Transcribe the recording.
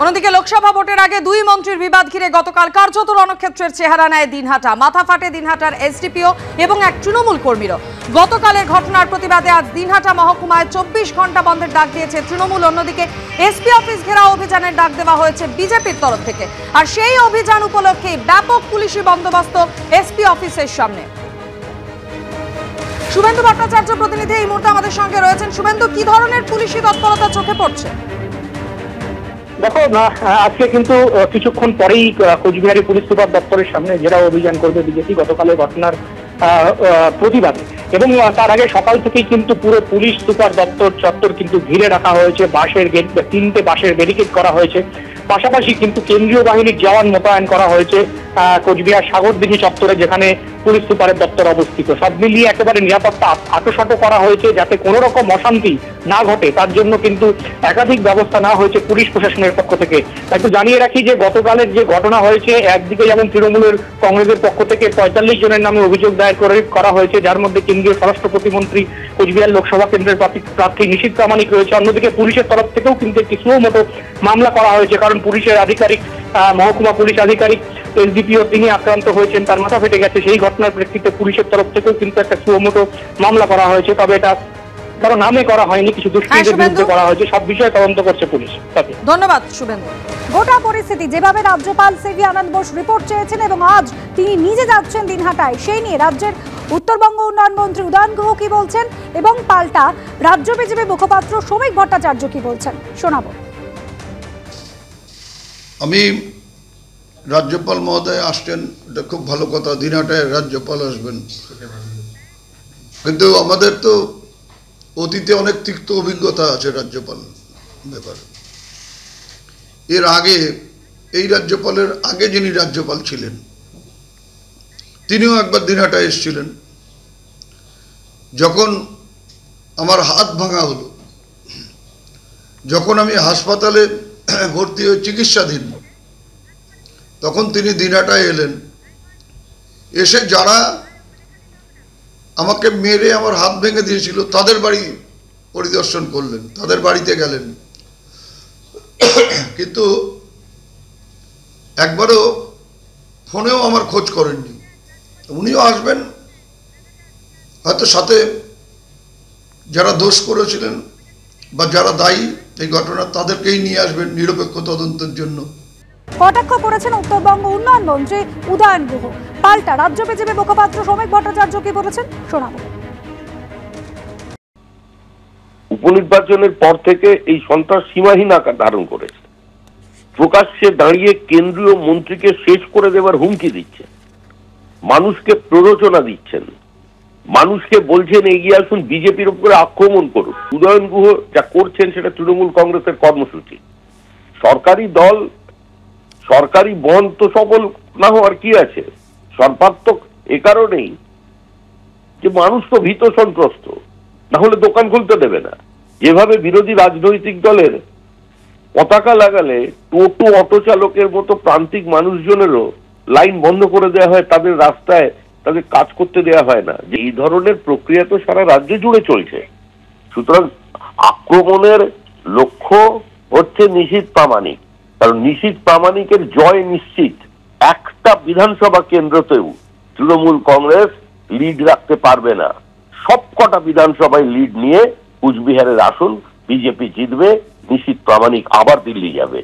অন্যদিকে লোকসভা ভোটের আগে দুই মন্ত্রীর বিবাদ ঘিরে গতকাল কার্যত রণক্ষেত্রের চেহারা নেয় দিনহাটা। মাথা ফাটে দিনহাটার এসডিপিও এবং এক তৃণমূল কর্মীরও। গতকালের ঘটনার প্রতিবাদে আজ দিনহাটা মহকুমায় 24 ঘন্টা বন্ধের ডাক দিয়েছে তৃণমূল। অন্যদিকে এসপি অফিস ঘেরাও অভিযানের ডাক দেওয়া হয়েছে বিজেপির তরফ থেকে। আর সেই অভিযান উপলক্ষে ব্যাপক পুলিশি বন্দোবস্ত এসপি অফিসের সামনে। শুভেন্দু ভট্টাচার্য প্রতিনিধি এই মুহূর্তে আমাদের সঙ্গে রয়েছেন। শুভেন্দু, কি ধরনের পুলিশি তৎপরতা চোখে পড়ছে? দেখো না, আজকে কিন্তু কিছুক্ষণ পরেই কোচবিহারি পুলিশ সুপার দপ্তরের সামনে ঘেরাও অভিযান করবে বিজেপি গতকালের ঘটনার প্রতিবাদে। এবং তার আগে সকাল থেকেই কিন্তু পুরো পুলিশ সুপার দপ্তর চত্বর কিন্তু ঘিরে রাখা হয়েছে। বাঁশের গেট, 3টে বাঁশের ব্যারিকেড করা হয়েছে। পাশাপাশি কিন্তু কেন্দ্রীয় বাহিনীর জওয়ান মোতায়েন করা হয়েছে কোচবিহার সাগরদিঘি চত্বরে, যেখানে পুলিশ সুপারের দপ্তর অবস্থিত। সব মিলিয়ে একেবারে নিরাপত্তা আঁটোসাঁটো করা হয়েছে যাতে কোনো রকম অশান্তি না ঘটে, তার জন্য কিন্তু একাধিক ব্যবস্থা নেওয়া হয়েছে পুলিশ প্রশাসনের পক্ষ থেকে। একটু জানিয়ে রাখি যে গতকালের যে ঘটনা হয়েছে, একদিকে যেমন তৃণমূলের কংগ্রেসের পক্ষ থেকে 45 জনের নামে অভিযোগ দায়ের করা হয়েছে, যার মধ্যে কেন্দ্রীয় স্বরাষ্ট্র প্রতিমন্ত্রী, কোচবিহার লোকসভা কেন্দ্রের প্রার্থী নিশীথ প্রামাণিক রয়েছে। অন্যদিকে পুলিশের তরফ থেকেও কিন্তু একটি সুও মোটো মামলা করা হয়েছে, কারণ পুলিশের আধিকারিক, মহকুমা পুলিশ আধিকারিক এসডিপিও, তিনি আক্রান্ত হয়েছেন, তার মাথা ফেটে গেছে। সেই ঘটনার প্রেক্ষিতে পুলিশের তরফ থেকেও কিন্তু একটা সুও মোটো মামলা করা হয়েছে। তবে এটা কারো নামে করা হয়নি, কিছু দুষ্কৃতীদের বিরুদ্ধে করা হয়েছে। সব বিষয়ে তদন্ত করছে পুলিশ। ধন্যবাদ শুভেন্দু। গোটা পরিস্থিতি যেভাবে রাজ্যপাল সিভি আনন্দ বোস রিপোর্ট চেয়েছেন এবং আজ তিনি নিজে যাচ্ছেন দিনহাটায়, সেই নিয়ে রাজ্যের উত্তরবঙ্গ উন্নয়ন মন্ত্রী উদয়ন গুহ কি বলছেন এবং পাল্টা রাজ্য বিজেপি মুখপাত্র শ্রমিক ভট্টাচার্য কি বলছেন শোনাবো। আমি রাজ্যপাল মহোদয় আসছেন, এটা খুব ভালো কথা, দিনহাটায় রাজ্যপাল আসবেন। কিন্তু আমাদের তো অতীতে অনেক তিক্ত অভিজ্ঞতা আছে রাজ্যপাল ব্যাপারে। এর আগে এই রাজ্যপালের আগে যিনি রাজ্যপাল ছিলেন তিনিও একবার দিনহাটায় এসেছিলেন। যখন আমার হাত ভাঙা হলো, যখন আমি হাসপাতালে ভর্তি হয়ে চিকিৎসাধীন, তখন তিনি দিনহাটায় এলেন। এসে যারা আমাকে মেরে আমার হাত ভেঙে দিয়েছিল তাদের বাড়ি পরিদর্শন করলেন, তাদের বাড়িতে গেলেন। কিন্তু একবারও ফোনেও আমার খোঁজ করেননি। উনিও আসবেন, হয়তো সাথে যারা দোষ করেছিলেন বা যারা দায়ী এই ঘটনা তাদেরকেই নিয়ে আসবেন নিরপেক্ষ তদন্তের জন্য। কটাক্ষ করেছেন উত্তরবঙ্গ উন্নয়ন মন্ত্রী উদয়ন গুহ। পাল্টা রাজ্য বিজেপি মুখপাত্র শ্রমিক ভট্টাচার্য কি বলেছেন শোনাবো। উপনির্বাচনের পর থেকে এই সন্ত্রাস সীমাহীন আকার ধারণ করেছে। প্রকাশ্যে দাঁড়িয়ে কেন্দ্রীয় মন্ত্রীকে শেষ করে দেওয়ার হুমকি দিচ্ছেন, মানুষকে প্ররোচনা দিচ্ছেন, মানুষকে বলছেন এগিয়ে আসুন বিজেপির উপরে আক্রমণ করুন। উদয়ন গুহ যা করছেন সেটা তৃণমূল কংগ্রেসের কর্মসূচি। সরকারি দল, সরকারি বন্ড তো সফল না হওয়ার কি আছে? সর্বাত্মক এ কারণেই যে মানুষ তো ভীত সন্ত্রস্ত, না হলে দোকান খুলতে দেবে না। যেভাবে বিরোধী রাজনৈতিক দলের পতাকা লাগালে টোটো অটো চালকের মতো প্রান্তিক মানুষজনেরও লাইন বন্ধ করে দেওয়া হয়, তাদের রাস্তায় তাদের কাজ করতে দেওয়া হয় না, যে এই ধরনের প্রক্রিয়া তো সারা রাজ্য জুড়ে চলছে। সুতরাং আক্রমণের লক্ষ্য হচ্ছে নিশীথ প্রামাণিক, কারণ নিশীথ প্রামাণিকের জয় নিশ্চিত। একটা বিধানসভা কেন্দ্রতেও তৃণমূল কংগ্রেস লিড রাখতে পারবে না। সবকটা বিধানসভায় লিড নিয়ে কুচবিহারের আসন বিজেপি জিতবে, নিশীথ প্রামাণিক আবার দিল্লি যাবে।